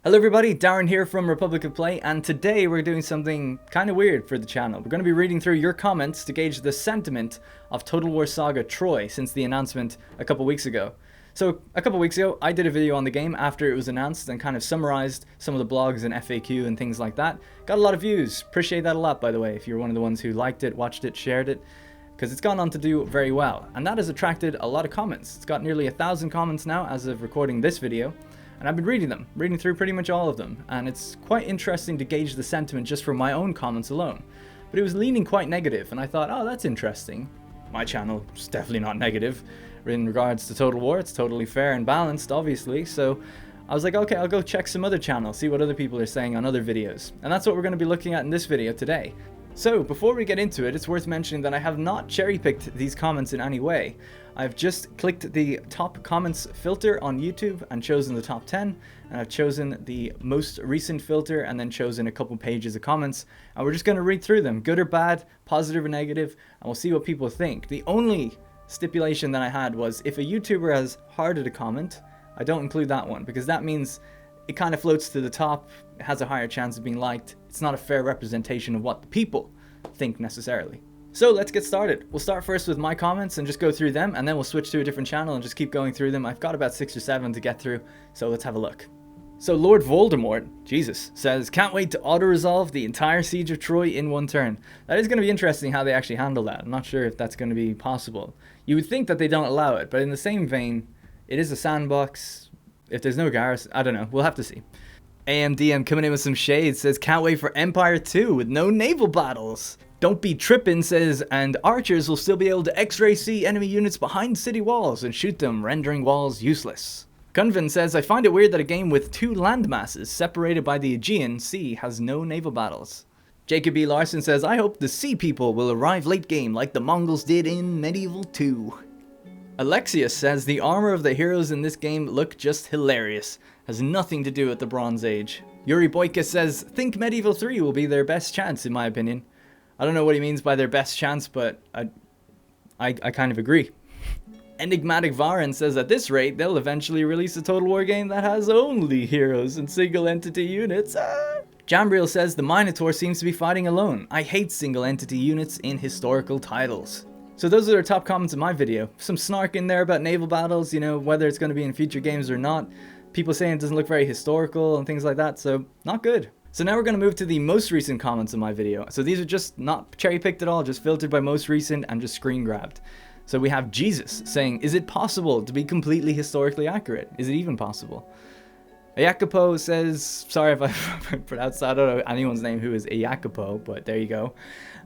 Hello everybody, Darren here from Republic of Play, and today we're doing something kind of weird for the channel. We're going to be reading through your comments to gauge the sentiment of Total War Saga Troy since the announcement a couple weeks ago. So, a couple weeks ago, I did a video on the game after it was announced and kind of summarized some of the blogs and FAQ and things like that. Got a lot of views. Appreciate that a lot, by the way, if you're one of the ones who liked it, watched it, shared it, because it's gone on to do very well. And that has attracted a lot of comments. It's got nearly 1,000 comments now as of recording this video. And I've been reading through pretty much all of them, and it's quite interesting to gauge the sentiment just from my own comments alone. But it was leaning quite negative, and I thought, oh, that's interesting. My channel is definitely not negative in regards to Total War. It's totally fair and balanced, obviously, so I was like, okay, I'll go check some other channels, see what other people are saying on other videos. And that's what we're going to be looking at in this video today. So, before we get into it, it's worth mentioning that I have not cherry-picked these comments in any way. I've just clicked the top comments filter on YouTube and chosen the top 10, and I've chosen the most recent filter and then chosen a couple pages of comments, and we're just going to read through them, good or bad, positive or negative, and we'll see what people think. The only stipulation that I had was if a YouTuber has harder to comment, I don't include that one, because that means it kind of floats to the top, it has a higher chance of being liked. It's not a fair representation of what the people think necessarily. So let's get started. We'll start first with my comments and just go through them, and then we'll switch to a different channel and just keep going through them. I've got about 6 or 7 to get through, so let's have a look. So Lord Voldemort, Jesus, says, can't wait to auto-resolve the entire Siege of Troy in one turn. That is going to be interesting how they actually handle that. I'm not sure if that's going to be possible. You would think that they don't allow it, but in the same vein, it is a sandbox. If there's no garrison, I don't know. We'll have to see. AMDM coming in with some shade, says, can't wait for Empire 2 with no naval battles. Don't be trippin', says, and archers will still be able to x-ray see enemy units behind city walls and shoot them, rendering walls useless. Cunvin says, I find it weird that a game with 2 land masses separated by the Aegean Sea has no naval battles. Jacob E. Larson says, I hope the sea people will arrive late game like the Mongols did in Medieval 2. Alexius says, the armor of the heroes in this game look just hilarious. Has nothing to do with the Bronze Age. Yuri Boyka says, think Medieval 3 will be their best chance in my opinion. I don't know what he means by their best chance, but I kind of agree. Enigmatic Varan says at this rate, they'll eventually release a Total War game that has only heroes and single entity units. Jambriel says, the Minotaur seems to be fighting alone. I hate single entity units in historical titles. So those are their top comments in my video. Some snark in there about naval battles, you know, whether it's going to be in future games or not. People saying it doesn't look very historical and things like that, so not good. So now we're going to move to the most recent comments in my video. So these are just not cherry-picked at all, just filtered by most recent and just screen grabbed. So we have Jesus saying, is it possible to be completely historically accurate? Is it even possible? Iacopo says, sorry if I pronounced, I don't know anyone's name who is Iacopo, but there you go.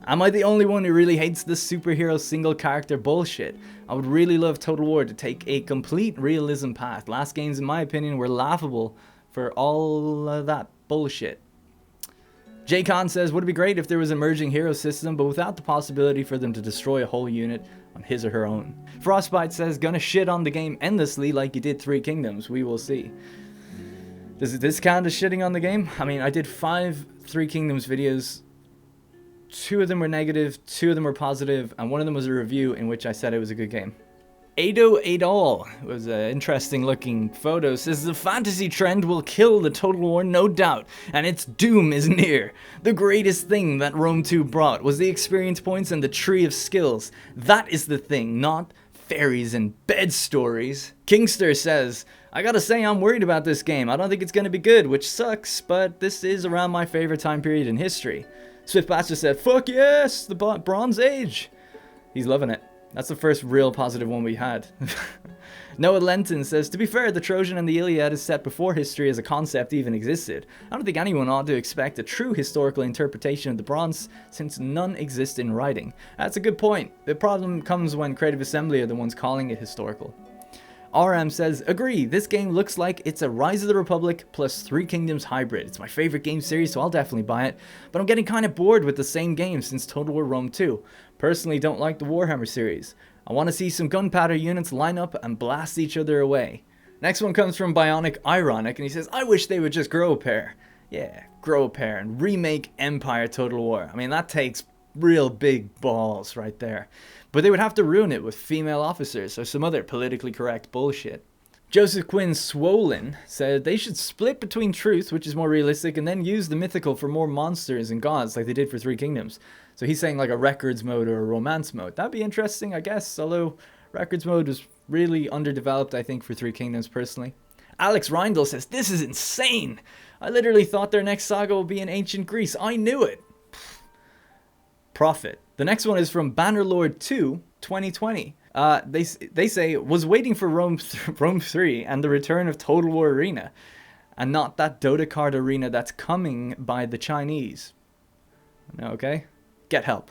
Am I the only one who really hates this superhero single character bullshit? I would really love Total War to take a complete realism path. Last games, in my opinion, were laughable for all of that bullshit. Jay Khan says, would it be great if there was an emerging hero system, but without the possibility for them to destroy a whole unit on his or her own. Frostbite says, gonna shit on the game endlessly like you did Three Kingdoms. We will see. Does this count as shitting on the game? I mean, I did 5 Three Kingdoms videos. 2 of them were negative, 2 of them were positive, and one of them was a review in which I said it was a good game. Ado Adol was an interesting looking photo, says the fantasy trend will kill the Total War no doubt, and its doom is near. The greatest thing that Rome 2 brought was the experience points and the tree of skills. That is the thing, not fairies and bed stories. Kingster says, I gotta say I'm worried about this game. I don't think it's gonna be good, which sucks, but this is around my favorite time period in history. Swift Bastard said, fuck yes, the Bronze Age. He's loving it. That's the first real positive one we had. Noah Lenton says, to be fair, the Trojan and the Iliad is set before history as a concept even existed. I don't think anyone ought to expect a true historical interpretation of the Bronze, since none exist in writing. That's a good point. The problem comes when Creative Assembly are the ones calling it historical. RM says, agree, this game looks like it's a Rise of the Republic plus Three Kingdoms hybrid. It's my favorite game series, so I'll definitely buy it. But I'm getting kind of bored with the same game since Total War Rome 2. Personally don't like the Warhammer series. I want to see some gunpowder units line up and blast each other away. Next one comes from Bionic Ironic, and he says, I wish they would just grow a pair. Yeah, grow a pair and remake Empire Total War. I mean, that takes real big balls right there. But they would have to ruin it with female officers or some other politically correct bullshit. Joseph Quinn Swollen said they should split between Truth, which is more realistic, and then use the mythical for more monsters and gods like they did for Three Kingdoms. So he's saying like a records mode or a romance mode. That'd be interesting, I guess, although records mode was really underdeveloped, I think, for Three Kingdoms personally. Alex Reindl says, this is insane. I literally thought their next saga would be in ancient Greece. I knew it. Profit. The next one is from Bannerlord 2, 2020. They say, was waiting for Rome 3 and the return of Total War Arena, and not that Dota card arena that's coming by the Chinese. Okay? Get help.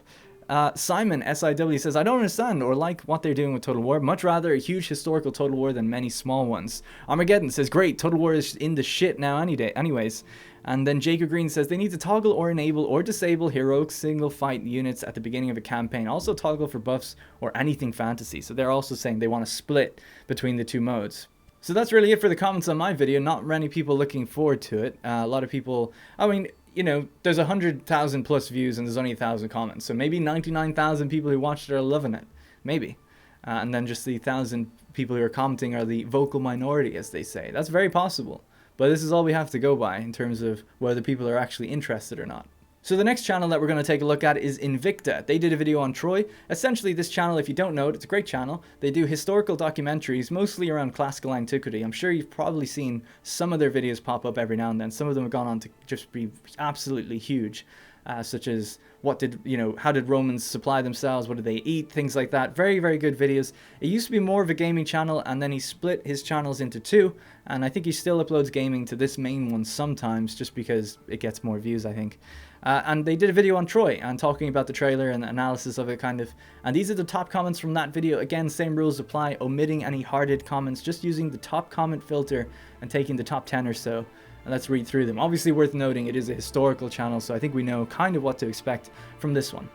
Simon SIW says, I don't understand or like what they're doing with Total War. Much rather a huge historical Total War than many small ones. Armageddon says, great, Total War is in the shit now anyways. And then Jacob Green says, they need to toggle or enable or disable heroic single fight units at the beginning of a campaign. Also toggle for buffs or anything fantasy. So they're also saying they want to split between the two modes. So that's really it for the comments on my video. Not many people looking forward to it. A lot of people, I mean, you know, there's 100,000 plus views and there's only 1,000 comments. So maybe 99,000 people who watched it are loving it. Maybe. And then just the 1,000 people who are commenting are the vocal minority, as they say. That's very possible. But this is all we have to go by in terms of whether people are actually interested or not. So the next channel that we're going to take a look at is Invicta. They did a video on Troy. Essentially, this channel, if you don't know it, it's a great channel. They do historical documentaries, mostly around classical antiquity. I'm sure you've probably seen some of their videos pop up every now and then. Some of them have gone on to just be absolutely huge, such as how did Romans supply themselves? What did they eat? Things like that. Very, very good videos. It used to be more of a gaming channel, and then he split his channels into two. And I think he still uploads gaming to this main one sometimes, just because it gets more views, I think. And they did a video on Troy and talking about the trailer and the analysis of it, kind of. And these are the top comments from that video. Again, same rules apply, omitting any hearted comments, just using the top comment filter and taking the top 10 or so. And let's read through them. Obviously worth noting, it is a historical channel, so I think we know kind of what to expect from this one.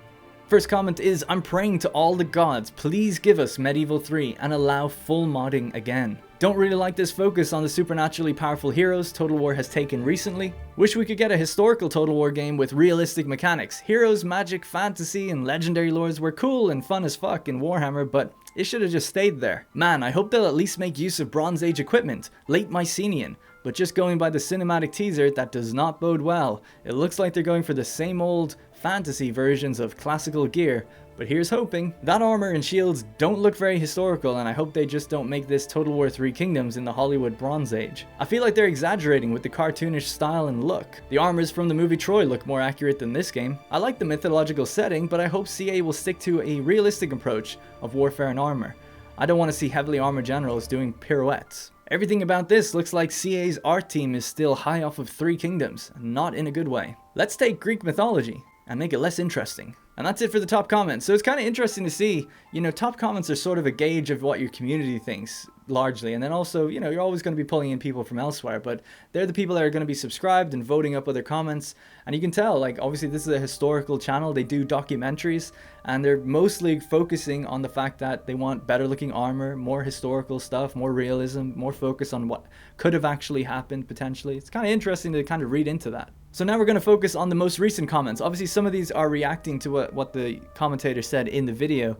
First comment is, I'm praying to all the gods, please give us Medieval 3 and allow full modding again. Don't really like this focus on the supernaturally powerful heroes Total War has taken recently. Wish we could get a historical Total War game with realistic mechanics. Heroes, magic, fantasy, and legendary lores were cool and fun as fuck in Warhammer, but it should have just stayed there. Man, I hope they'll at least make use of Bronze Age equipment, late Mycenaean. But just going by the cinematic teaser, that does not bode well. It looks like they're going for the same old fantasy versions of classical gear, but here's hoping. That armor and shields don't look very historical, and I hope they just don't make this Total War 3 Kingdoms in the Hollywood Bronze Age. I feel like they're exaggerating with the cartoonish style and look. The armors from the movie Troy look more accurate than this game. I like the mythological setting, but I hope CA will stick to a realistic approach of warfare and armor. I don't want to see heavily armored generals doing pirouettes. Everything about this looks like CA's art team is still high off of Three Kingdoms, not in a good way. Let's take Greek mythology and make it less interesting. And that's it for the top comments. So it's kind of interesting to see, you know, top comments are sort of a gauge of what your community thinks, largely. And then also, you know, you're always going to be pulling in people from elsewhere, but they're the people that are going to be subscribed and voting up other comments. And you can tell, like, obviously this is a historical channel. They do documentaries, and they're mostly focusing on the fact that they want better looking armor, more historical stuff, more realism, more focus on what could have actually happened potentially. It's kind of interesting to kind of read into that. So now we're going to focus on the most recent comments. Obviously some of these are reacting to what the commentator said in the video.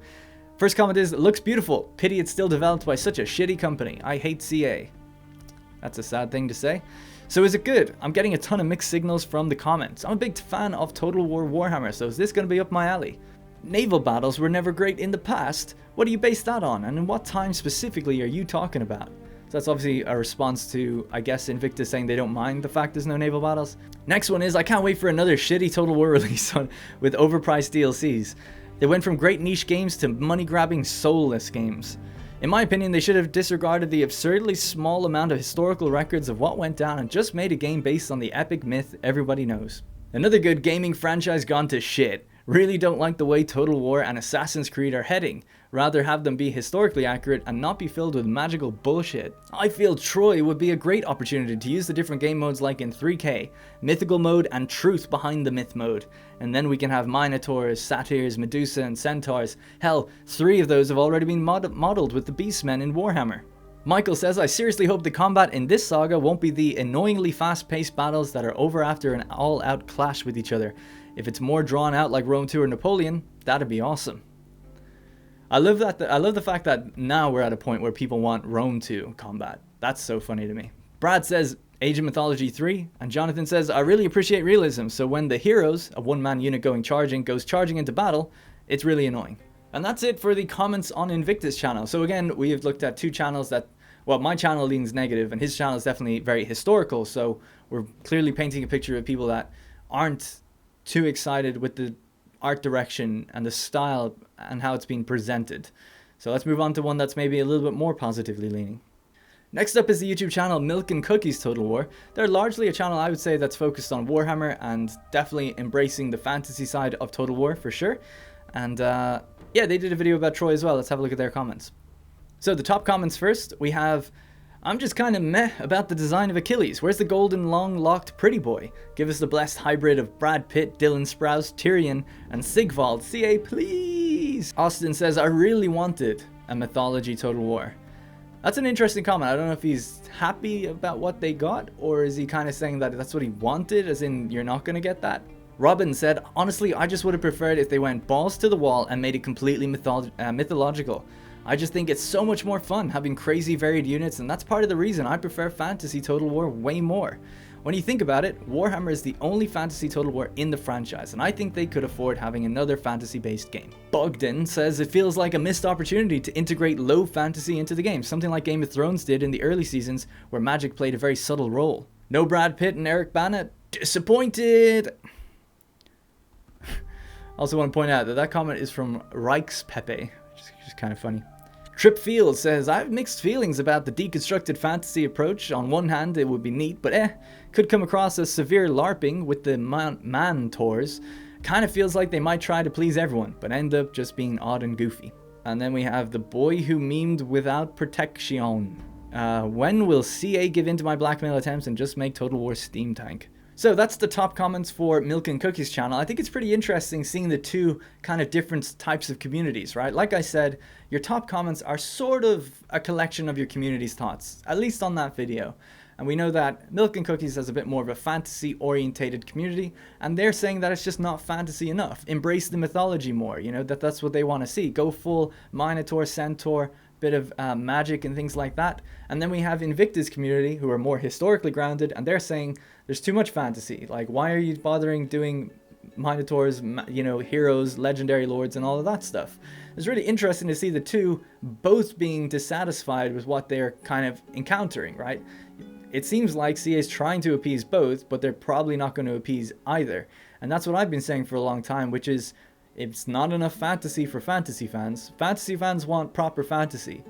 First comment is, looks beautiful. Pity it's still developed by such a shitty company. I hate CA. That's a sad thing to say. So is it good? I'm getting a ton of mixed signals from the comments. I'm a big fan of Total War Warhammer, so is this going to be up my alley? Naval battles were never great in the past. What do you base that on? And in what time specifically are you talking about? So that's obviously a response to, I guess, Invicta saying they don't mind the fact there's no naval battles. Next one is, I can't wait for another shitty Total War release with overpriced DLCs. They went from great niche games to money-grabbing, soulless games. In my opinion, they should have disregarded the absurdly small amount of historical records of what went down and just made a game based on the epic myth everybody knows. Another good gaming franchise gone to shit. Really don't like the way Total War and Assassin's Creed are heading. Rather have them be historically accurate and not be filled with magical bullshit. I feel Troy would be a great opportunity to use the different game modes like in 3K, Mythical mode and Truth behind the Myth mode. And then we can have Minotaurs, Satyrs, Medusa and Centaurs. Hell, 3 of those have already been modeled with the Beastmen in Warhammer. Michael says, I seriously hope the combat in this saga won't be the annoyingly fast-paced battles that are over after an all-out clash with each other. If it's more drawn out like Rome 2 or Napoleon, that'd be awesome. I love the fact that now we're at a point where people want Rome 2 combat. That's so funny to me. Brad says, Age of Mythology 3, and Jonathan says, I really appreciate realism, so when the heroes, a one-man unit goes charging into battle, it's really annoying. And that's it for the comments on Invicta's channel. So again, we have looked at two channels that, well, my channel leans negative, and his channel is definitely very historical, so we're clearly painting a picture of people that aren't too excited with the art direction and the style and how it's being presented. So let's move on to one that's maybe a little bit more positively leaning. Next up is the YouTube channel Milk and Cookies Total War. They're largely a channel, I would say, that's focused on Warhammer and definitely embracing the fantasy side of Total War for sure. And yeah, they did a video about Troy as well. Let's have a look at their comments. So the top comments first, we have, I'm just kind of meh about the design of Achilles. Where's the golden long-locked pretty boy? Give us the blessed hybrid of Brad Pitt, Dylan Sprouse, Tyrion, and Sigvald. CA, please! Austin says, I really wanted a mythology Total War. That's an interesting comment. I don't know if he's happy about what they got, or is he kind of saying that that's what he wanted, as in you're not going to get that? Robin said, honestly, I just would have preferred if they went balls to the wall and made it completely mythological. I just think it's so much more fun having crazy varied units, and that's part of the reason I prefer fantasy Total War way more. When you think about it, Warhammer is the only fantasy Total War in the franchise, and I think they could afford having another fantasy-based game. Bogdan says it feels like a missed opportunity to integrate low fantasy into the game, something like Game of Thrones did in the early seasons, where magic played a very subtle role. No Brad Pitt and Eric Bana, disappointed! Also want to point out that that comment is from Reichspepe, which is kind of funny. Trip Field says, I have mixed feelings about the deconstructed fantasy approach. On one hand, it would be neat, but could come across as severe LARPing with the man tours. Kind of feels like they might try to please everyone, but end up just being odd and goofy. And then we have the boy who memed without protection. When will CA give in to my blackmail attempts and just make Total War Steam Tank? So that's the top comments for Milk and Cookies channel. I think it's pretty interesting seeing the two kind of different types of communities, right? Like I said, your top comments are sort of a collection of your community's thoughts, at least on that video. And we know that Milk and Cookies has a bit more of a fantasy-orientated community, and they're saying that it's just not fantasy enough. Embrace the mythology more, you know, that's what they want to see. Go full Minotaur, Centaur, bit of magic and things like that. And then we have Invicta's community, who are more historically grounded, and they're saying there's too much fantasy. Like, why are you bothering doing Minotaurs, you know, heroes, legendary lords, and all of that stuff? It's really interesting to see the two both being dissatisfied with what they're kind of encountering, right? It seems like CA is trying to appease both, but they're probably not going to appease either. And that's what I've been saying for a long time, which is, it's not enough fantasy for fantasy fans. Fantasy fans want proper fantasy,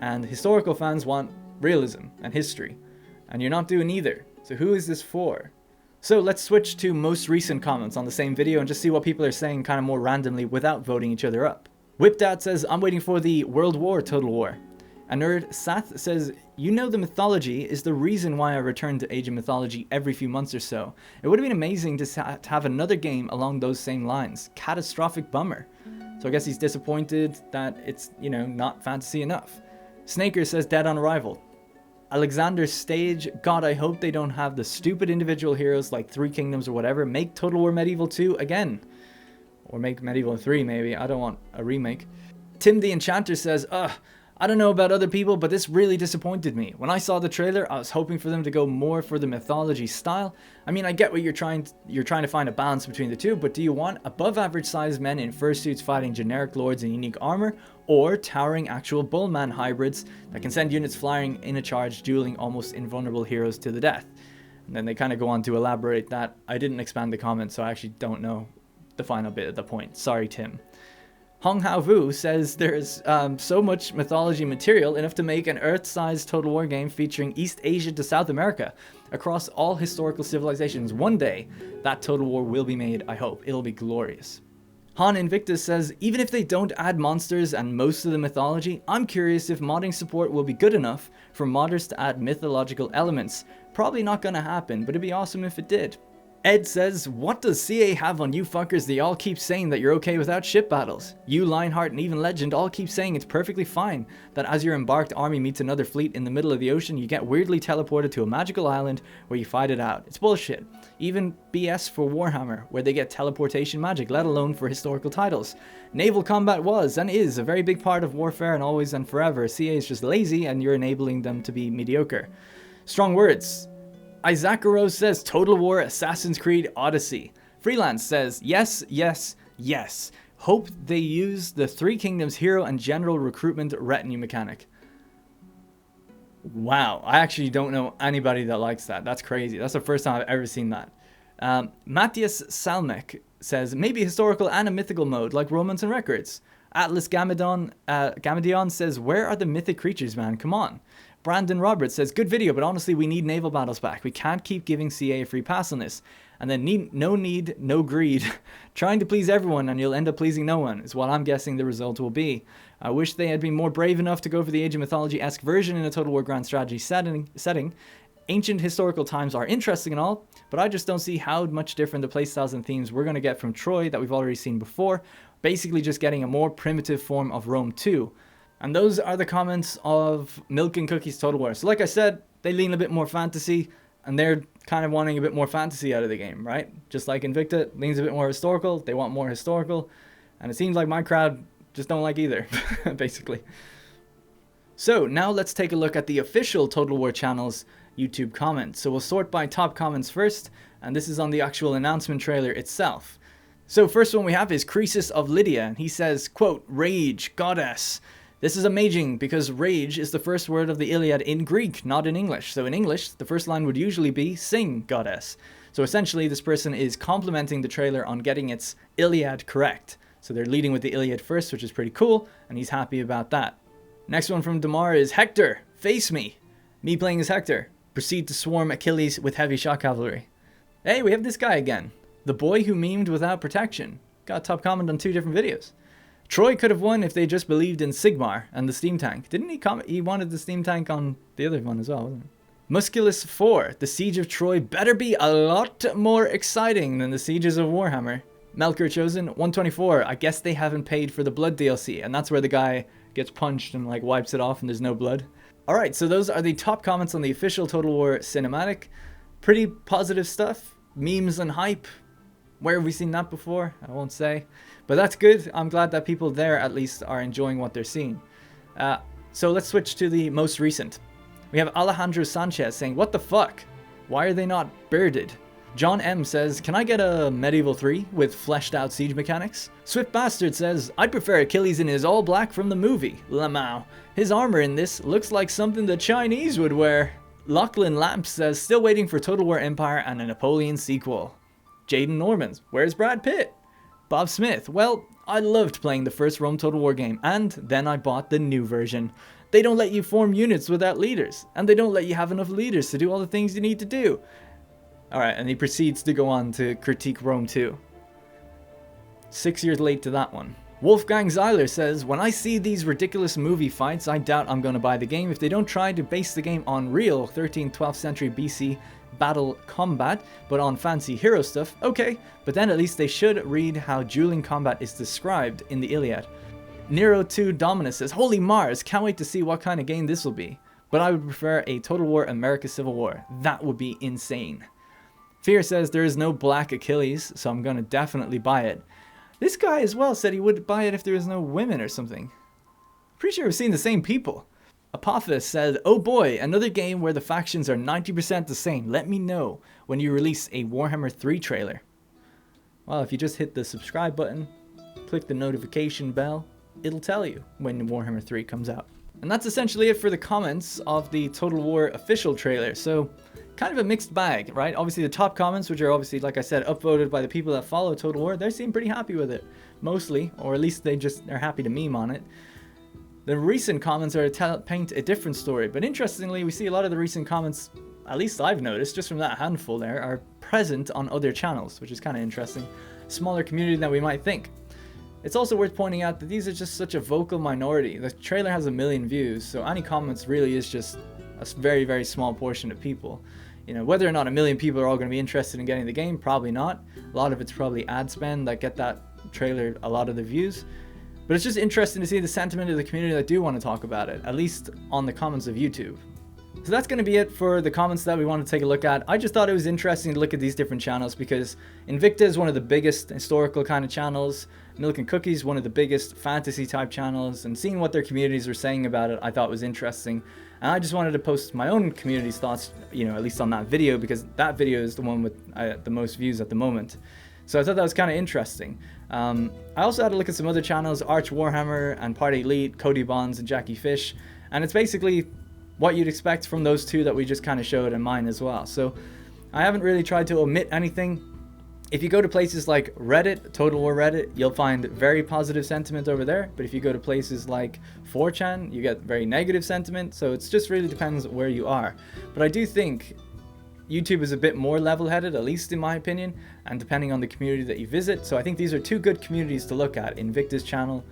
and historical fans want realism and history. And you're not doing either. So who is this for? So let's switch to most recent comments on the same video and just see what people are saying kind of more randomly without voting each other up. Whipdad says, I'm waiting for the World War Total War. A nerd Sath says, you know, the mythology is the reason why I return to Age of Mythology every few months or so. It would have been amazing to have another game along those same lines. Catastrophic bummer. So I guess he's disappointed that it's, you know, not fantasy enough. Snaker says, dead on arrival. Alexander Stage, God, I hope they don't have the stupid individual heroes like Three Kingdoms or whatever. Make Total War Medieval 2 again. Or make Medieval 3 maybe. I don't want a remake. Tim the Enchanter says, I don't know about other people, but this really disappointed me. When I saw the trailer, I was hoping for them to go more for the mythology style. I mean, I get what you're trying to find a balance between the two, but do you want above average sized men in fursuits fighting generic lords in unique armor, or towering actual bullman hybrids that can send units flying in a charge, dueling almost invulnerable heroes to the death? And then they kind of go on to elaborate that. I didn't expand the comment, so I actually don't know the final bit of the point. Sorry, Tim. Hong Hao Vu says there's so much mythology material, enough to make an Earth-sized Total War game featuring East Asia to South America across all historical civilizations. One day, that Total War will be made, I hope. It'll be glorious. Han Invictus says, even if they don't add monsters and most of the mythology, I'm curious if modding support will be good enough for modders to add mythological elements. Probably not gonna happen, but it'd be awesome if it did. Ed says, what does CA have on you fuckers? They all keep saying that you're okay without ship battles. You, Lionheart, and even Legend all keep saying it's perfectly fine that as your embarked army meets another fleet in the middle of the ocean, you get weirdly teleported to a magical island where you fight it out. It's bullshit. Even BS for Warhammer, where they get teleportation magic, let alone for historical titles. Naval combat was, and is, a very big part of warfare and always and forever. CA is just lazy and you're enabling them to be mediocre. Strong words. Isaacaros says Total War Assassin's Creed Odyssey. Freelance says yes, yes, yes. Hope they use the Three Kingdoms hero and general recruitment retinue mechanic. Wow, I actually don't know anybody that likes that. That's crazy. That's the first time I've ever seen that. Matthias Salmek says maybe historical and a mythical mode like Romans and Records. Atlas Gamadion says where are the mythic creatures, man? Come on. Brandon Roberts says, good video, but honestly, we need naval battles back. We can't keep giving CA a free pass on this. And then no need, no greed. Trying to please everyone and you'll end up pleasing no one is what I'm guessing the result will be. I wish they had been more brave enough to go for the Age of Mythology-esque version in a Total War Grand Strategy setting. Ancient historical times are interesting and all, but I just don't see how much different the playstyles and themes we're going to get from Troy that we've already seen before. Basically just getting a more primitive form of Rome 2. And those are the comments of Milk and Cookies Total War. So like I said, they lean a bit more fantasy, and they're kind of wanting a bit more fantasy out of the game, right? Just like Invicta leans a bit more historical, they want more historical, and it seems like my crowd just don't like either, basically. So now let's take a look at the official Total War channel's YouTube comments. So we'll sort by top comments first, and this is on the actual announcement trailer itself. So first one we have is Croesus of Lydia, and he says, quote, rage, goddess. This is amazing because rage is the first word of the Iliad in Greek, not in English. So in English, the first line would usually be sing, goddess. So essentially, this person is complimenting the trailer on getting its Iliad correct. So they're leading with the Iliad first, which is pretty cool, and he's happy about that. Next one from Damar is Hector, face me. Me playing as Hector. Proceed to swarm Achilles with heavy shock cavalry. Hey, we have this guy again. The boy who memed without protection. Got a top comment on 2 different videos. Troy could have won if they just believed in Sigmar and the steam tank. Didn't he comment? He wanted the steam tank on the other one as well, wasn't it? Musculus 4. The Siege of Troy better be a lot more exciting than the Sieges of Warhammer. Melker Chosen 124. I guess they haven't paid for the blood DLC, and that's where the guy gets punched and like wipes it off and there's no blood. Alright, so those are the top comments on the official Total War cinematic. Pretty positive stuff. Memes and hype. Where have we seen that before? I won't say. But that's good. I'm glad that people there at least are enjoying what they're seeing. So let's switch to the most recent. We have Alejandro Sanchez saying, what the fuck? Why are they not bearded? John M says, can I get a Medieval 3 with fleshed out siege mechanics? Swift Bastard says, I'd prefer Achilles in his all black from the movie. Lamau. His armor in this looks like something the Chinese would wear. Lachlan Lamps says, still waiting for Total War Empire and a Napoleon sequel. Jaden Normans, where's Brad Pitt? Bob Smith, well, I loved playing the first Rome Total War game, and then I bought the new version. They don't let you form units without leaders, and they don't let you have enough leaders to do all the things you need to do. Alright, and he proceeds to go on to critique Rome 2. 6 years late to that one. Wolfgang Zeiler says, when I see these ridiculous movie fights, I doubt I'm going to buy the game if they don't try to base the game on real 13th, 12th century BC battle combat, but on fancy hero stuff. Okay, but then at least they should read how dueling combat is described in the Iliad. Nero 2 Dominus says, holy Mars, can't wait to see what kind of game this will be. But I would prefer a Total War America Civil War. That would be insane. Fear says, there is no black Achilles, so I'm going to definitely buy it. This guy as well said he would buy it if there was no women or something. Pretty sure we've seen the same people. Apophis said, oh boy, another game where the factions are 90% the same. Let me know when you release a Warhammer 3 trailer. Well, if you just hit the subscribe button, click the notification bell, it'll tell you when Warhammer 3 comes out. And that's essentially it for the comments of the Total War official trailer. So, kind of a mixed bag, right? Obviously the top comments, which are obviously, like I said, upvoted by the people that follow Total War, they seem pretty happy with it. Mostly, or at least they're happy to meme on it. The recent comments are to paint a different story, but interestingly, we see a lot of the recent comments, at least I've noticed, just from that handful there, are present on other channels, which is kind of interesting. Smaller community than we might think. It's also worth pointing out that these are just such a vocal minority. The trailer has 1 million views, so any comments really is just a very, very small portion of people. You know, whether or not a million people are all going to be interested in getting the game, probably not. A lot of it's probably ad spend that get that trailer a lot of the views. But it's just interesting to see the sentiment of the community that do want to talk about it, at least on the comments of YouTube. So that's going to be it for the comments that we want to take a look at. I just thought it was interesting to look at these different channels because Invicta is one of the biggest historical kind of channels. Milk and Cookies, one of the biggest fantasy type channels, and seeing what their communities were saying about it, I thought was interesting. And I just wanted to post my own community's thoughts, you know, at least on that video, because that video is the one with the most views at the moment. So I thought that was kind of interesting. I also had to look at some other channels, Arch Warhammer and Party Elite, Cody Bonds and Jackie Fish, and it's basically what you'd expect from those two that we just kind of showed in mine as well. So I haven't really tried to omit anything. If you go to places like Reddit, Total War Reddit, you'll find very positive sentiment over there. But if you go to places like 4chan, you get very negative sentiment. So it just really depends where you are. But I do think YouTube is a bit more level-headed, at least in my opinion, and depending on the community that you visit. So I think these are two good communities to look at, Invicta's channel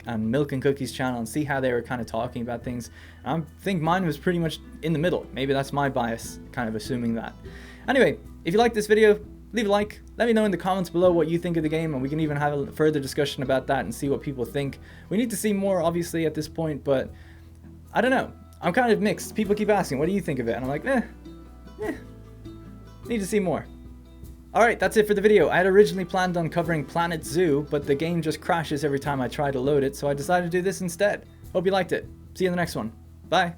and Milk and Cookies channel, and see how they were kind of talking about things. I think mine was pretty much in the middle. Maybe that's my bias, kind of assuming that. Anyway, if you like this video, leave a like. Let me know in the comments below what you think of the game, and we can even have a further discussion about that and see what people think. We need to see more, obviously, at this point, but I don't know. I'm kind of mixed. People keep asking, what do you think of it? And I'm like, need to see more. Alright, that's it for the video. I had originally planned on covering Planet Zoo, but the game just crashes every time I try to load it, so I decided to do this instead. Hope you liked it. See you in the next one. Bye.